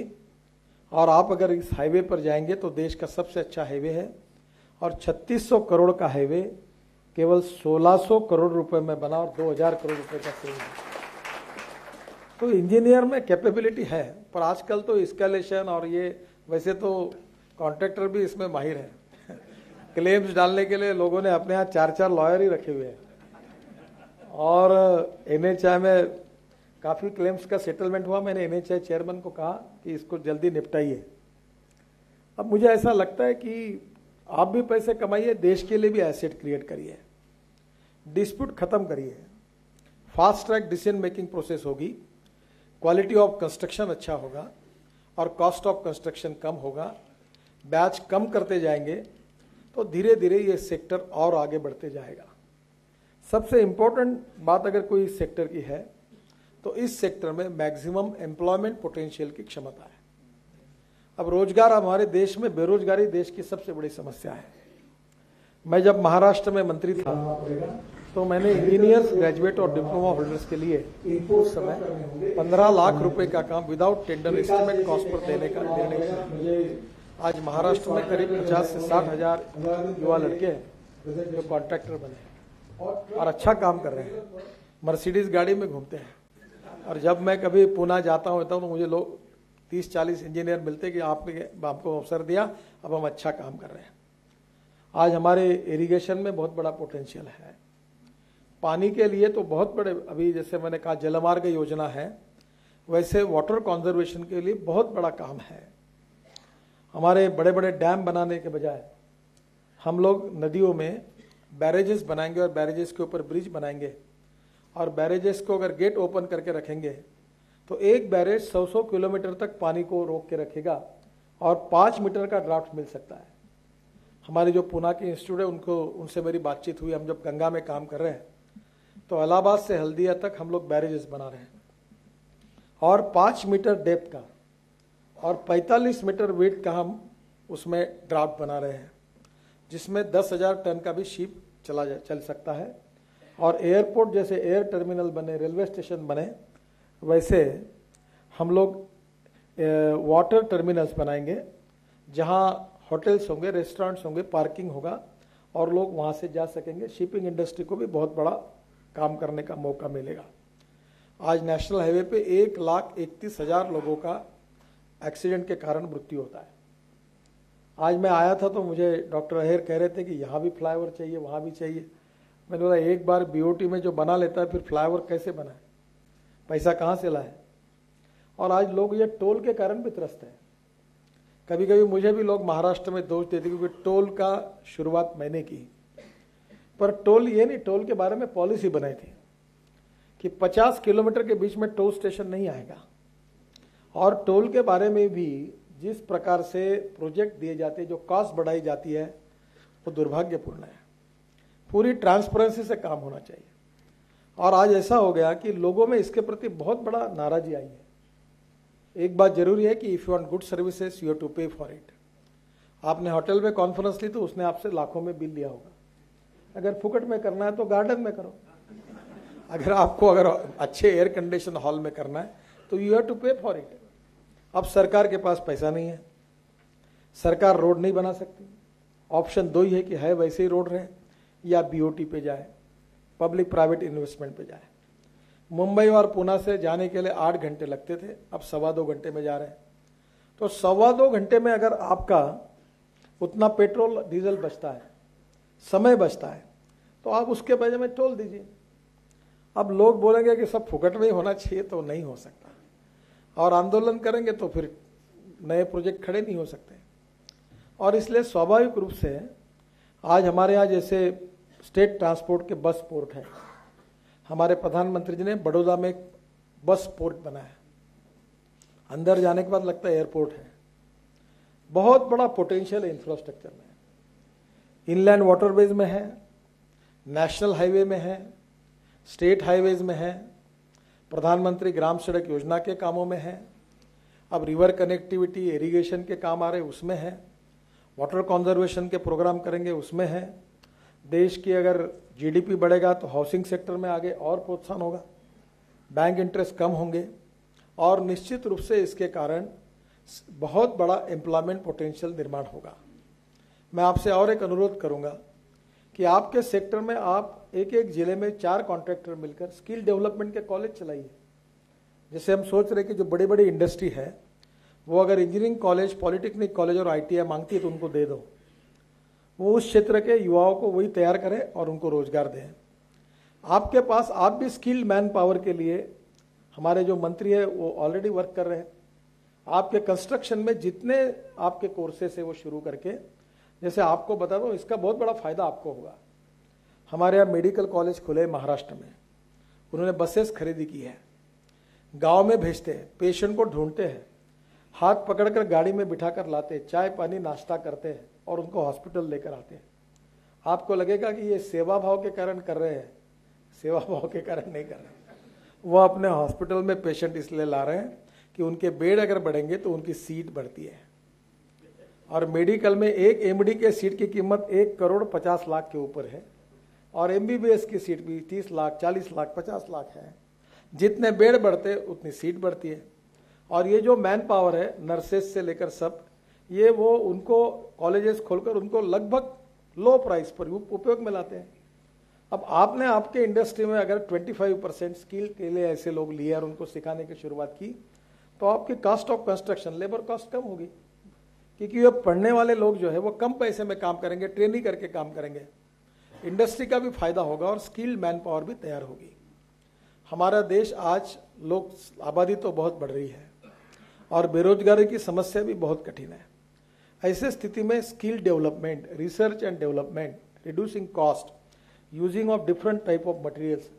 और आप अगर इस हाईवे पर जाएंगे तो देश का सबसे अच्छा हाईवे है और 3600 करोड़ का हाईवे केवल 1600 करोड़ रुपए में बना और 2000 करोड़ रुपए का सेल है। तो इंजीनियर में कैपेबिलिटी है, पर आजकल तो इंस्टॉलेशन और ये वैसे तो कॉन्ट्रैक्टर भी इसमें माहिर है। क्लेम्स डालने के लिए लोगों ने अपने यहाँ 4-4 लॉयर ही रखे हुए हैं और NHI में काफी क्लेम्स का सेटलमेंट हुआ। मैंने NHI चेयरमैन को कहा कि इसको जल्दी निपटाइए। अब मुझे ऐसा लगता है कि आप भी पैसे कमाइए, देश के लिए भी एसेट क्रिएट करिए, डिस्प्यूट खत्म करिए, fast track decision making process होगी, क्वालिटी ऑफ कंस्ट्रक्शन अच्छा होगा और कॉस्ट ऑफ कंस्ट्रक्शन कम होगा, बैच कम करते जाएंगे तो धीरे धीरे ये सेक्टर और आगे बढ़ते जाएगा। सबसे इंपॉर्टेंट बात अगर कोई इस सेक्टर की है तो इस सेक्टर में मैक्सिमम एम्प्लॉयमेंट पोटेंशियल की क्षमता है। अब रोजगार, हमारे देश में बेरोजगारी देश की सबसे बड़ी समस्या है। मैं जब महाराष्ट्र में मंत्री था तो मैंने इंजीनियर्स, ग्रेजुएट और डिप्लोमा होल्डर्स के लिए उस समय 15 लाख रुपए का काम without tender estimate cost per देने का निर्णय किया। आज महाराष्ट्र में करीब 50 से 60 हजार युवा लड़के हैं जो कॉन्ट्रैक्टर बने और अच्छा काम कर रहे हैं, मर्सिडीज गाड़ी में घूमते हैं। और जब मैं कभी पुणे जाता हूँ तो मुझे लोग 30-40 इंजीनियर मिलते कि आपने आपको अवसर दिया, अब हम अच्छा काम कर रहे हैं। आज हमारे इरिगेशन में बहुत बड़ा पोटेंशियल है। पानी के लिए तो बहुत बड़े, अभी जैसे मैंने कहा जलमार्ग योजना है, वैसे वाटर कंजर्वेशन के लिए बहुत बड़ा काम है। हमारे बड़े बड़े डैम बनाने के बजाय हम लोग नदियों में बैरेजेस बनाएंगे और बैरेजेस के ऊपर ब्रिज बनाएंगे और बैरेजेस को अगर गेट ओपन करके रखेंगे तो एक बैरेज 100 किलोमीटर तक पानी को रोक के रखेगा और 5 मीटर का ड्राफ्ट मिल सकता है। हमारे जो पुणे के इंस्टीट्यूट है उनसे मेरी बातचीत हुई। हम जब गंगा में काम कर रहे हैं तो इलाहाबाद से हल्दिया तक हम लोग बैरेजेस बना रहे हैं और 5 मीटर डेप्थ का और 45 मीटर वेट का हम उसमें ड्राफ्ट बना रहे हैं, जिसमें 10,000 टन का भी शिप चल सकता है। और एयरपोर्ट जैसे एयर टर्मिनल बने, रेलवे स्टेशन बने, वैसे हम लोग वाटर टर्मिनल्स बनाएंगे जहां होटल्स होंगे, रेस्टोरेंट्स होंगे, पार्किंग होगा और लोग वहां से जा सकेंगे। शिपिंग इंडस्ट्री को भी बहुत बड़ा काम करने का मौका मिलेगा। आज नेशनल हाईवे पे 1,31,000 लोगों का एक्सीडेंट के कारण मृत्यु होता है। आज मैं आया था तो मुझे डॉक्टर अहेर कह रहे थे कि यहाँ भी फ्लाईओवर चाहिए, वहाँ भी चाहिए। मैंने बोला एक बार BOT में जो बना लेता है फिर फ्लाईओवर कैसे बनाए, पैसा कहाँ से लाए। और आज लोग ये टोल के कारण भी त्रस्त हैं। कभी कभी मुझे भी लोग महाराष्ट्र में दोष देते क्योंकि टोल का शुरुआत मैंने की, पर टोल ये नहीं, टोल के बारे में पॉलिसी बनाई थी कि 50 किलोमीटर के बीच में टोल स्टेशन नहीं आएगा। और टोल के बारे में भी जिस प्रकार से प्रोजेक्ट दिए जाते हैं, जो कॉस्ट बढ़ाई जाती है, वो दुर्भाग्यपूर्ण है। पूरी ट्रांसपेरेंसी से काम होना चाहिए। और आज ऐसा हो गया कि लोगों में इसके प्रति बहुत बड़ा नाराजी आई है। एक बात जरूरी है कि if you want good services you have to pay for it. आपने होटल में कॉन्फ्रेंस ली तो उसने आपसे लाखों में बिल लिया होगा। अगर फुकट में करना है तो गार्डन में करो। अगर आपको अच्छे एयर कंडीशन हॉल में करना है तो you have to pay for it. अब सरकार के पास पैसा नहीं है, सरकार रोड नहीं बना सकती। ऑप्शन 2 ही है कि है वैसे ही रोड रहे या BOT पे जाए, पब्लिक प्राइवेट इन्वेस्टमेंट पे जाए। मुंबई और पुणे से जाने के लिए 8 घंटे लगते थे, अब 2.25 घंटे में जा रहे हैं। तो 2.25 घंटे में अगर आपका उतना पेट्रोल डीजल बचता है, समय बचता है, तो आप उसके बजाय में टोल दीजिए। अब लोग बोलेंगे कि सब फुकट में ही होना चाहिए, तो नहीं हो सकता, और आंदोलन करेंगे तो फिर नए प्रोजेक्ट खड़े नहीं हो सकते। और इसलिए स्वाभाविक रूप से आज हमारे यहाँ जैसे स्टेट ट्रांसपोर्ट के बस पोर्ट है, हमारे प्रधानमंत्री जी ने बड़ौदा में एक बस पोर्ट बनाया, अंदर जाने के बाद लगता है एयरपोर्ट है। बहुत बड़ा पोटेंशियल है इंफ्रास्ट्रक्चर में, इनलैंड वाटरवेज में है, नेशनल हाईवे में है, स्टेट हाईवेज में है, प्रधानमंत्री ग्राम सड़क योजना के कामों में है, अब रिवर कनेक्टिविटी इरिगेशन के काम आ रहे उसमें है, वाटर कंजर्वेशन के प्रोग्राम करेंगे उसमें है। देश की अगर जीडीपी बढ़ेगा तो हाउसिंग सेक्टर में आगे और प्रोत्साहन होगा, बैंक इंटरेस्ट कम होंगे, और निश्चित रूप से इसके कारण बहुत बड़ा एम्प्लॉयमेंट पोटेंशियल निर्माण होगा। मैं आपसे और एक अनुरोध करूंगा कि आपके सेक्टर में आप एक एक जिले में 4 कॉन्ट्रैक्टर मिलकर स्किल डेवलपमेंट के कॉलेज चलाइए। जैसे हम सोच रहे कि जो बड़ी बड़ी इंडस्ट्री है वो अगर इंजीनियरिंग कॉलेज, पॉलिटेक्निक कॉलेज और आईटीआई मांगती है तो उनको दे दो, वो उस क्षेत्र के युवाओं को वही तैयार करें और उनको रोजगार दें। आपके पास आप भी स्किल्ड मैन पावर के लिए, हमारे जो मंत्री है वो ऑलरेडी वर्क कर रहे हैं। आपके कंस्ट्रक्शन में जितने आपके कोर्सेस है वो शुरू करके, जैसे आपको बता दो, इसका बहुत बड़ा फायदा आपको होगा। हमारे यहाँ मेडिकल कॉलेज खुले महाराष्ट्र में, उन्होंने बसेस खरीदी की है, गांव में भेजते हैं, पेशेंट को ढूंढते हैं, हाथ पकड़कर गाड़ी में बिठाकर लाते हैं, चाय पानी नाश्ता करते हैं और उनको हॉस्पिटल लेकर आते हैं। आपको लगेगा कि ये सेवा भाव के कारण कर रहे हैं, सेवा भाव के कारण नहीं कर रहे। वो अपने हॉस्पिटल में पेशेंट इसलिए ला रहे हैं कि उनके बेड अगर बढ़ेंगे तो उनकी सीट बढ़ती है, और मेडिकल में एक एमडी के सीट की कीमत 1,50,00,000 के ऊपर है, और एमबीबीएस की सीट भी 30 लाख, 40 लाख, 50 लाख है। जितने बेड बढ़ते उतनी सीट बढ़ती है। और ये जो मैन पावर है, नर्सेस से लेकर सब, ये वो उनको कॉलेजेस खोलकर उनको लगभग लो प्राइस पर उपयोग में लाते हैं। अब आपने आपके इंडस्ट्री में अगर 25% स्किल के लिए ऐसे लोग लिए और उनको सिखाने की शुरुआत की तो आपकी cost of construction, labour cost कम होगी, क्योंकि ये पढ़ने वाले लोग जो है वो कम पैसे में काम करेंगे, ट्रेनिंग करके काम करेंगे, इंडस्ट्री का भी फायदा होगा और स्किल्ड मैन पावर भी तैयार होगी। हमारा देश आज लोग आबादी तो बहुत बढ़ रही है और बेरोजगारी की समस्या भी बहुत कठिन है। ऐसे स्थिति में skill development, research and development, reducing cost, using of different type of materials,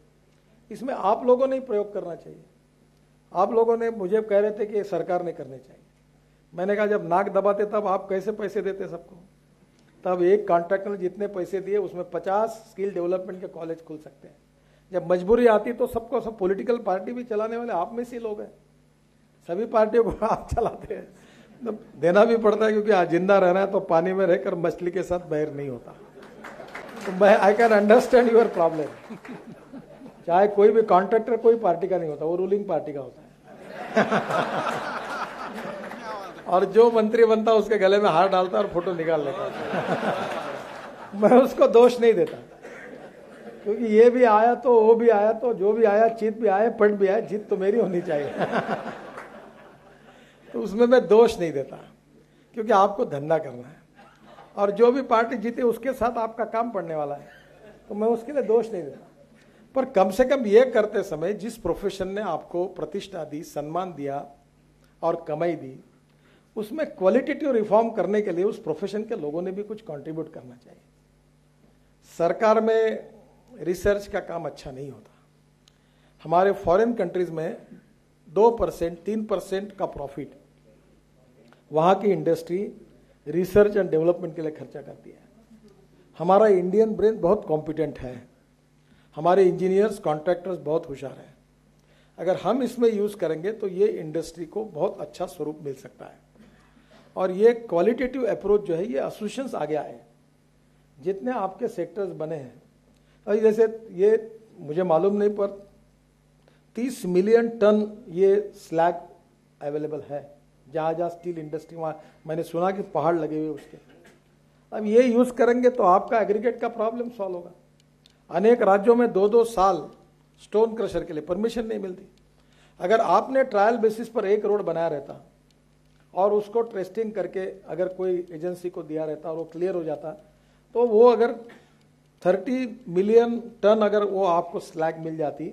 इसमें आप लोगों ने प्रयोग करना चाहिए। आप लोगों ने मुझे कह रहे थे कि सरकार ने करने चाहिए। मैंने कहा जब नाक दबाते तब आप कैसे पैसे देते सबको? तब एक कॉन्ट्रैक्टर ने जितने पैसे दिए उसमें 50 स्किल डेवलपमेंट के कॉलेज खुल सकते हैं। जब मजबूरी आती तो सबको सब पॉलिटिकल पार्टी भी चलाने वाले आप में से लोग हैं, सभी पार्टियों को आप चलाते हैं, तो देना भी पड़ता है, क्योंकि आज जिंदा रहना है तो पानी में रहकर मछली के साथ बैर नहीं होता। तो मैं I can understand your problem. चाहे कोई भी कॉन्ट्रैक्टर कोई पार्टी का नहीं होता, वो रूलिंग पार्टी का होता है। और जो मंत्री बनता है उसके गले में हार डालता है और फोटो निकाल लेता है। मैं उसको दोष नहीं देता, क्योंकि ये भी आया तो वो भी आया, तो जो भी आया जीत भी आए पट भी आए, जीत तो मेरी होनी चाहिए। तो उसमें मैं दोष नहीं देता, क्योंकि आपको धंधा करना है और जो भी पार्टी जीते उसके साथ आपका काम पड़ने वाला है, तो मैं उसके लिए दोष नहीं देता। पर कम से कम ये करते समय जिस प्रोफेशन ने आपको प्रतिष्ठा दी, सम्मान दिया और कमाई दी, उसमें क्वालिटेटिव रिफॉर्म करने के लिए उस प्रोफेशन के लोगों ने भी कुछ कंट्रीब्यूट करना चाहिए। सरकार में रिसर्च का काम अच्छा नहीं होता। हमारे फॉरेन कंट्रीज में 2%, 3% का प्रॉफिट वहां की इंडस्ट्री रिसर्च एंड डेवलपमेंट के लिए खर्चा करती है। हमारा इंडियन ब्रेन बहुत कॉम्पिटेंट है, हमारे इंजीनियर्स, कॉन्ट्रैक्टर्स बहुत होशियार हैं। अगर हम इसमें यूज करेंगे तो ये इंडस्ट्री को बहुत अच्छा स्वरूप मिल सकता है। और ये क्वालिटेटिव अप्रोच जो है, ये एसोसिएशंस आगे आए, जितने आपके सेक्टर्स बने हैं। अभी जैसे ये मुझे मालूम नहीं, पर 30 मिलियन टन ये स्लैग अवेलेबल है जहाँ जहाँ स्टील इंडस्ट्री, वहाँ मैंने सुना कि पहाड़ लगे हुए उसके। अब ये यूज करेंगे तो आपका एग्रीगेट का प्रॉब्लम सॉल्व होगा। अनेक राज्यों में 2-2 साल स्टोन क्रशर के लिए परमिशन नहीं मिलती। अगर आपने ट्रायल बेसिस पर एक रोड बनाया रहता और उसको टेस्टिंग करके अगर कोई एजेंसी को दिया रहता और वो क्लियर हो जाता, तो वो अगर 30 मिलियन टन अगर वो आपको स्लैग मिल जाती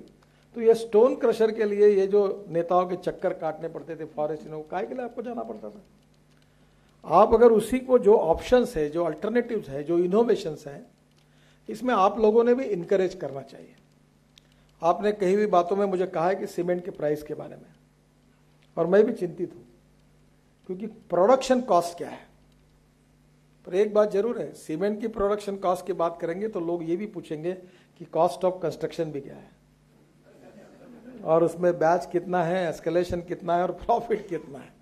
तो ये स्टोन क्रशर के लिए ये जो नेताओं के चक्कर काटने पड़ते थे फॉरेस्ट को, काहे के लिए आपको जाना पड़ता था? आप अगर उसी को जो ऑप्शंस है, जो अल्टरनेटिव्स है, जो इनोवेशंस हैं, इसमें आप लोगों ने भी इनकरेज करना चाहिए। आपने कई भी बातों में मुझे कहा है कि सीमेंट के प्राइस के बारे में, और मैं भी चिंतित हूं, क्योंकि प्रोडक्शन कॉस्ट क्या है। पर एक बात जरूर है, सीमेंट की प्रोडक्शन कॉस्ट की बात करेंगे तो लोग ये भी पूछेंगे कि कॉस्ट ऑफ कंस्ट्रक्शन भी क्या है, और उसमें बैच कितना है, एस्केलेशन कितना है, और प्रॉफिट कितना है।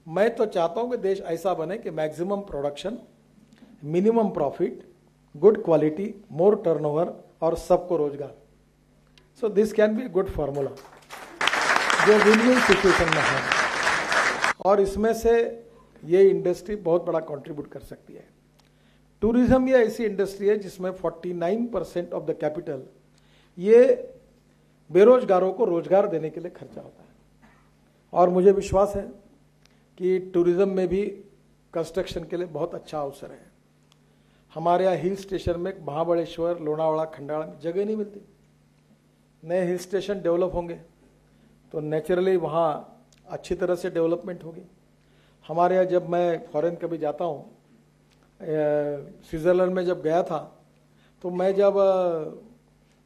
मैं तो चाहता हूं कि देश ऐसा बने कि maximum production, minimum profit, good quality, more turnover और सबको रोजगार। So this can be good formula जो विन विन सिचुएशन में है, और इसमें से ये इंडस्ट्री बहुत बड़ा कंट्रीब्यूट कर सकती है। टूरिज्म ये ऐसी इंडस्ट्री है जिसमें 49% ऑफ द कैपिटल ये बेरोजगारों को रोजगार देने के लिए खर्चा होता है, और मुझे विश्वास है कि टूरिज्म में भी कंस्ट्रक्शन के लिए बहुत अच्छा अवसर है। हमारे यहाँ हिल स्टेशन में महाबलेश्वर, लोनावाड़ा, खंडाला में जगह नहीं मिलती। नए हिल स्टेशन डेवलप होंगे तो नेचुरली वहाँ अच्छी तरह से डेवलपमेंट होगी। हमारे यहाँ जब मैं फॉरेन कभी जाता हूँ, स्विट्ज़रलैंड में जब गया था, तो मैं जब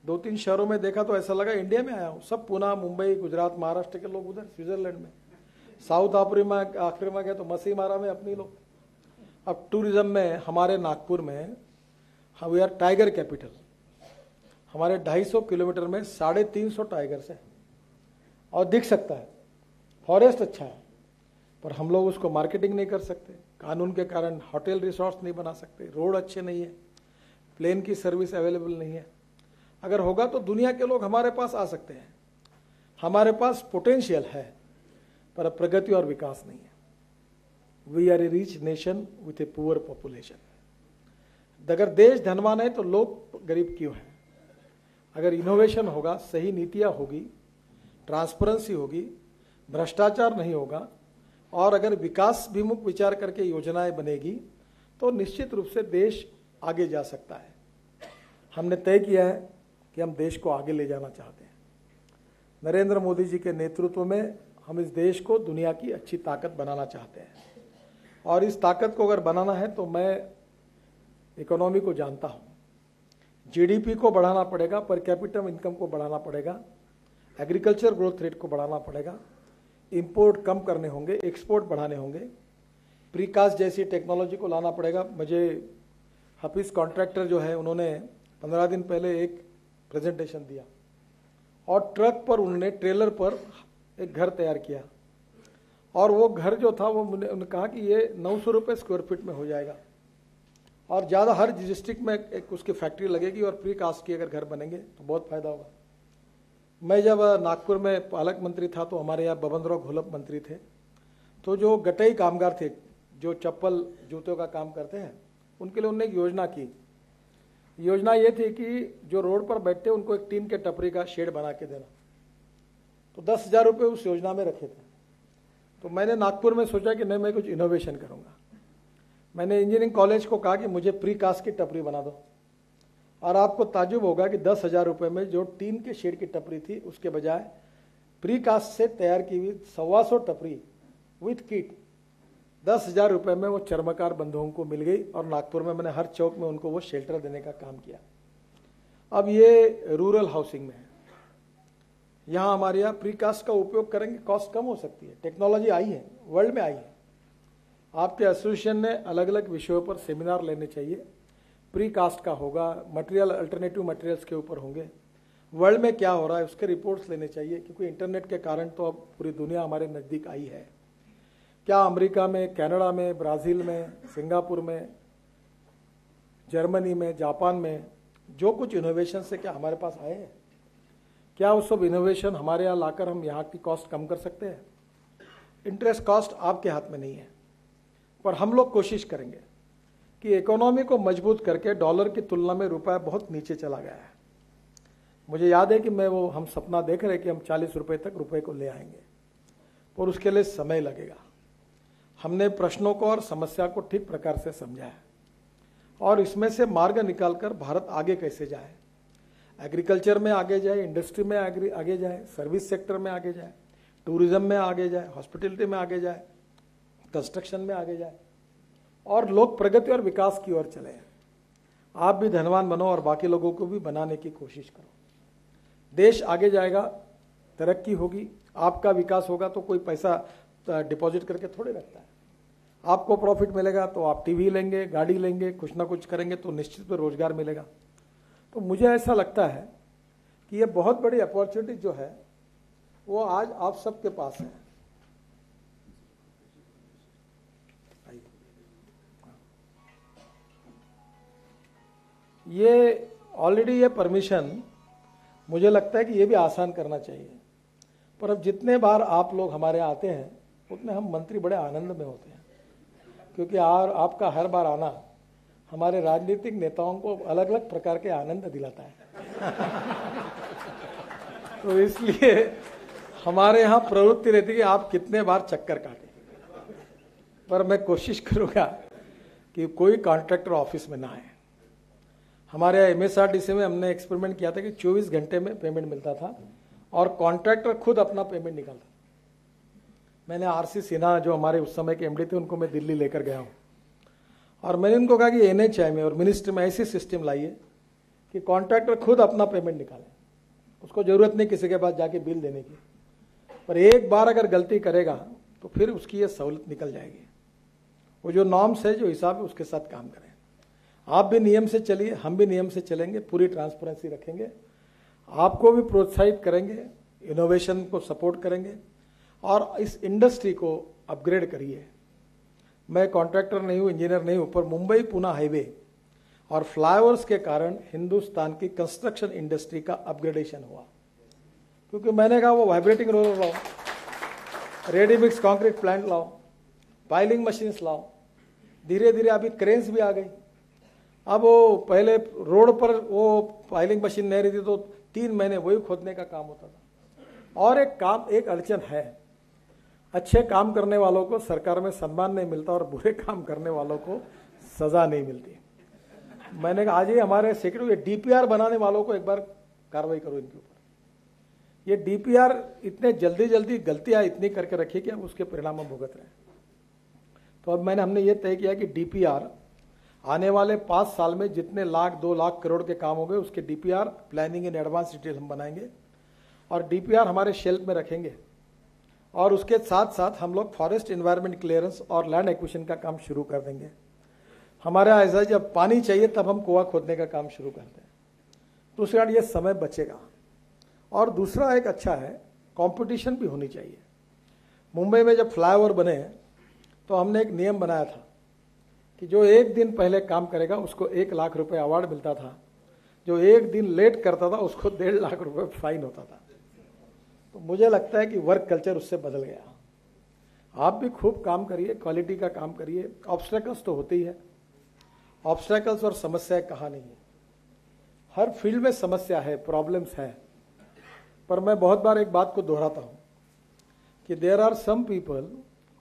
2-3 शहरों में देखा तो ऐसा लगा इंडिया में आया हूँ। सब पुणे, मुंबई, गुजरात, महाराष्ट्र के लोग उधर स्विट्ज़रलैंड में। साउथ अफ्रीका गए तो मसी मारा में अपनी लोग। अब टूरिज्म में हमारे नागपुर में वी आर टाइगर कैपिटल। हमारे 250 किलोमीटर में 350 टाइगर्स है, और दिख सकता है, फॉरेस्ट अच्छा है, पर हम लोग उसको मार्केटिंग नहीं कर सकते। कानून के कारण होटल रिसोर्ट्स नहीं बना सकते, रोड अच्छे नहीं है, प्लेन की सर्विस अवेलेबल नहीं है। अगर होगा तो दुनिया के लोग हमारे पास आ सकते हैं। हमारे पास पोटेंशियल है, पर प्रगति और विकास नहीं है। We are a rich nation with a poor population. अगर देश धनवान है तो लोग गरीब क्यों हैं? अगर इनोवेशन होगा, सही नीतियां होगी, ट्रांसपेरेंसी होगी, भ्रष्टाचार नहीं होगा, और अगर विकास विमुख विचार करके योजनाएं बनेगी, तो निश्चित रूप से देश आगे जा सकता है। हमने तय किया है कि हम देश को आगे ले जाना चाहते हैं। नरेंद्र मोदी जी के नेतृत्व में हम इस देश को दुनिया की अच्छी ताकत बनाना चाहते हैं, और इस ताकत को अगर बनाना है तो मैं इकोनॉमी को जानता हूं। जीडीपी को बढ़ाना पड़ेगा, पर कैपिटल इनकम को बढ़ाना पड़ेगा, एग्रीकल्चर ग्रोथ रेट को बढ़ाना पड़ेगा, इंपोर्ट कम करने होंगे, एक्सपोर्ट बढ़ाने होंगे, प्रीकास्ट जैसी टेक्नोलॉजी को लाना पड़ेगा। मुझे हाफिज कॉन्ट्रैक्टर जो है, उन्होंने 15 दिन पहले एक प्रेजेंटेशन दिया, और ट्रक पर उन्होंने, ट्रेलर पर एक घर तैयार किया, और वो घर जो था वो उन्होंने कहा कि ये 900 रुपये स्क्वायर फीट में हो जाएगा, और ज़्यादा हर डिस्ट्रिक्ट में एक उसकी फैक्ट्री लगेगी, और प्री कास्ट की अगर घर बनेंगे तो बहुत फायदा होगा। मैं जब नागपुर में पालक मंत्री था तो हमारे यहाँ बबनराव घोलप मंत्री थे। तो जो गटई कामगार थे, जो चप्पल जूतों का काम करते हैं, उनके लिए उन्होंने एक योजना की। योजना ये थी कि जो रोड पर बैठते उनको एक टीन के टपरी का शेड बना के देना। तो 10,000 रुपये उस योजना में रखे थे। तो मैंने नागपुर में सोचा कि नहीं, मैं कुछ इनोवेशन करूंगा। मैंने इंजीनियरिंग कॉलेज को कहा कि मुझे प्री कास्ट की टपरी बना दो, और आपको ताजुब होगा कि 10,000 रुपये में जो टीन के शेड की टपरी थी, उसके बजाय प्री कास्ट से तैयार की हुई 125 टपरी विथ किट 10,000 रुपये में वो चर्मकार बंधुओं को मिल गई, और नागपुर में मैंने हर चौक में उनको वो शेल्टर देने का काम किया। अब ये रूरल हाउसिंग में है। यहाँ हमारे यहाँ प्री कास्ट का उपयोग करेंगे, कॉस्ट कम हो सकती है, टेक्नोलॉजी आई है, वर्ल्ड में आई है। आपके एसोसिएशन ने अलग अलग विषयों पर सेमिनार लेने चाहिए। प्री कास्ट का होगा, मटेरियल, अल्टरनेटिव मटेरियल्स के ऊपर होंगे, वर्ल्ड में क्या हो रहा है उसके रिपोर्ट्स लेने चाहिए, क्योंकि इंटरनेट के कारण तो अब पूरी दुनिया हमारे नज़दीक आई है। क्या अमेरिका में, कनाडा में, ब्राज़ील में, सिंगापुर में, जर्मनी में, जापान में जो कुछ इनोवेशन से क्या हमारे पास आए हैं? क्या वो सब इनोवेशन हमारे यहाँ लाकर हम यहाँ की कॉस्ट कम कर सकते हैं? इंटरेस्ट कॉस्ट आपके हाथ में नहीं है, पर हम लोग कोशिश करेंगे कि इकोनॉमी को मजबूत करके डॉलर की तुलना में रुपया बहुत नीचे चला गया है। मुझे याद है कि हम सपना देख रहे हैं कि हम 40 रुपये तक रुपये को ले आएंगे, और उसके लिए समय लगेगा। हमने प्रश्नों को और समस्या को ठीक प्रकार से समझा है, और इसमें से मार्ग निकालकर भारत आगे कैसे जाए, एग्रीकल्चर में आगे जाए, इंडस्ट्री में आगे जाए, सर्विस सेक्टर में आगे जाए, टूरिज्म में आगे जाए, हॉस्पिटलिटी में आगे जाए, कंस्ट्रक्शन में आगे जाए और लोग प्रगति और विकास की ओर चले। आप भी धनवान बनो और बाकी लोगों को भी बनाने की कोशिश करो। देश आगे जाएगा, तरक्की होगी, आपका विकास होगा तो कोई पैसा डिपॉजिट करके थोड़े रखता है। आपको प्रॉफिट मिलेगा तो आप टीवी लेंगे, गाड़ी लेंगे, कुछ ना कुछ करेंगे तो निश्चित में रोजगार मिलेगा। तो मुझे ऐसा लगता है कि ये बहुत बड़ी अपॉर्चुनिटी जो है वो आज आप सबके पास है। ये ऑलरेडी ये परमिशन मुझे लगता है कि ये भी आसान करना चाहिए, पर अब जितने बार आप लोग हमारे आते हैं उतने हम मंत्री बड़े आनंद में होते हैं, क्योंकि आपका हर बार आना हमारे राजनीतिक नेताओं को अलग अलग प्रकार के आनंद दिलाता है। तो इसलिए हमारे यहाँ प्रवृत्ति रहती है कि आप कितने बार चक्कर काटें, पर मैं कोशिश करूँगा कि कोई कॉन्ट्रैक्टर ऑफिस में ना आए। हमारे MSRDC में हमने एक्सपेरिमेंट किया था कि 24 घंटे में पेमेंट मिलता था और कॉन्ट्रैक्टर खुद अपना पेमेंट निकालता। मैंने RC सिन्हा जो हमारे उस समय के MD थे उनको मैं दिल्ली लेकर गया हूँ और मैंने उनको कहा कि NHI में और मिनिस्ट्री में ऐसी सिस्टम लाइए कि कॉन्ट्रैक्टर खुद अपना पेमेंट निकाले, उसको जरूरत नहीं किसी के पास जाके बिल देने की। पर एक बार अगर गलती करेगा तो फिर उसकी ये सहूलत निकल जाएगी। वो जो नॉर्म्स है, जो हिसाब है, उसके साथ काम करें। आप भी नियम से चलिए, हम भी नियम से चलेंगे, पूरी ट्रांसपेरेंसी रखेंगे, आपको भी प्रोत्साहित करेंगे, इनोवेशन को सपोर्ट करेंगे और इस इंडस्ट्री को अपग्रेड करिए। मैं कॉन्ट्रैक्टर नहीं हूँ, इंजीनियर नहीं हूँ, पर मुंबई पुणे हाईवे और फ्लाईओवर्स के कारण हिंदुस्तान की कंस्ट्रक्शन इंडस्ट्री का अपग्रेडेशन हुआ, क्योंकि मैंने कहा वो वाइब्रेटिंग रोलर लाओ, रेडी मिक्स कंक्रीट प्लांट लाओ, पाइलिंग मशीन्स लाओ, धीरे धीरे अभी क्रेन्स भी आ गई। अब वो पहले रोड पर वो पाइलिंग मशीन नहीं रहती तो 3 महीने वही खोदने का काम होता था। और एक अड़चन है, अच्छे काम करने वालों को सरकार में सम्मान नहीं मिलता और बुरे काम करने वालों को सजा नहीं मिलती। मैंने कहा आज ही हमारे सेक्रेटरी DPR बनाने वालों को एक बार कार्रवाई करो इनके ऊपर। ये DPR इतने जल्दी गलतियां इतनी करके रखी कि अब उसके परिणाम हम भुगत रहे हैं। तो अब हमने ये तय किया कि DPR आने वाले 5 साल में जितने लाख 2 लाख करोड़ के काम हो गए उसके DPR planning in advance detail हम बनाएंगे और DPR हमारे शेल्फ में रखेंगे और उसके साथ साथ हम लोग फॉरेस्ट एनवायरनमेंट क्लियरेंस और लैंड एक्विजिशन का काम शुरू कर देंगे। हमारे ऐसा जब पानी चाहिए तब हम कुआं खोदने का काम शुरू करते हैं, तो उसके बाद ये समय बचेगा। और दूसरा एक अच्छा है, कंपटीशन भी होनी चाहिए। मुंबई में जब फ्लाईओवर बने तो हमने एक नियम बनाया था कि जो 1 दिन पहले काम करेगा उसको 1 लाख रुपए अवार्ड मिलता था, जो 1 दिन लेट करता था उसको 1.5 लाख रुपए फाइन होता था। तो मुझे लगता है कि वर्क कल्चर उससे बदल गया। आप भी खूब काम करिए, क्वालिटी का काम करिए। ऑब्स्टेकल्स तो होते ही है, ऑब्स्टेकल्स और समस्याएं कहाँ नहीं है, हर फील्ड में समस्या है, प्रॉब्लम्स है। पर मैं बहुत बार एक बात को दोहराता हूं कि there are some people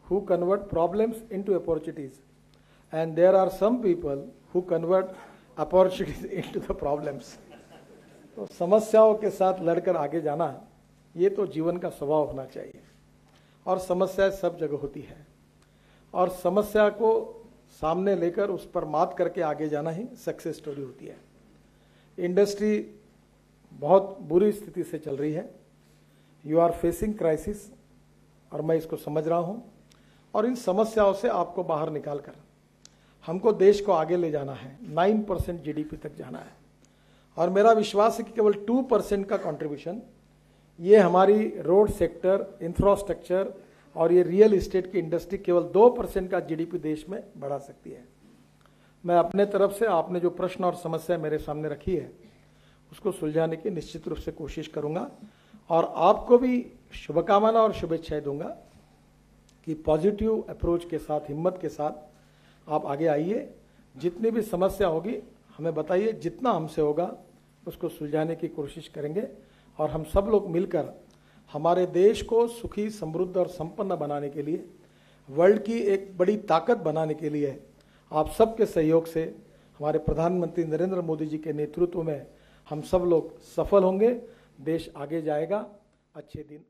who convert problems into opportunities and there are some people who convert opportunities into the problems. तो समस्याओं के साथ लड़कर आगे जाना ये तो जीवन का स्वभाव होना चाहिए और समस्याएं सब जगह होती है और समस्या को सामने लेकर उस पर मात करके आगे जाना ही सक्सेस स्टोरी होती है। इंडस्ट्री बहुत बुरी स्थिति से चल रही है, यू आर फेसिंग क्राइसिस और मैं इसको समझ रहा हूं और इन समस्याओं से आपको बाहर निकालकर हमको देश को आगे ले जाना है, 9% GDP तक जाना है। और मेरा विश्वास है कि केवल 2% का कंट्रीब्यूशन ये हमारी रोड सेक्टर, इंफ्रास्ट्रक्चर और ये रियल इस्टेट की इंडस्ट्री केवल 2% का GDP देश में बढ़ा सकती है। मैं अपने तरफ से आपने जो प्रश्न और समस्या मेरे सामने रखी है उसको सुलझाने की निश्चित रूप से कोशिश करूंगा और आपको भी शुभकामना और शुभेच्छाएं दूंगा कि पॉजिटिव अप्रोच के साथ, हिम्मत के साथ आप आगे आइए। जितनी भी समस्या होगी हमें बताइए, जितना हमसे होगा उसको सुलझाने की कोशिश करेंगे और हम सब लोग मिलकर हमारे देश को सुखी, समृद्ध और संपन्न बनाने के लिए, वर्ल्ड की एक बड़ी ताकत बनाने के लिए आप सबके सहयोग से, हमारे प्रधानमंत्री नरेंद्र मोदी जी के नेतृत्व में हम सब लोग सफल होंगे, देश आगे जाएगा। अच्छे दिन।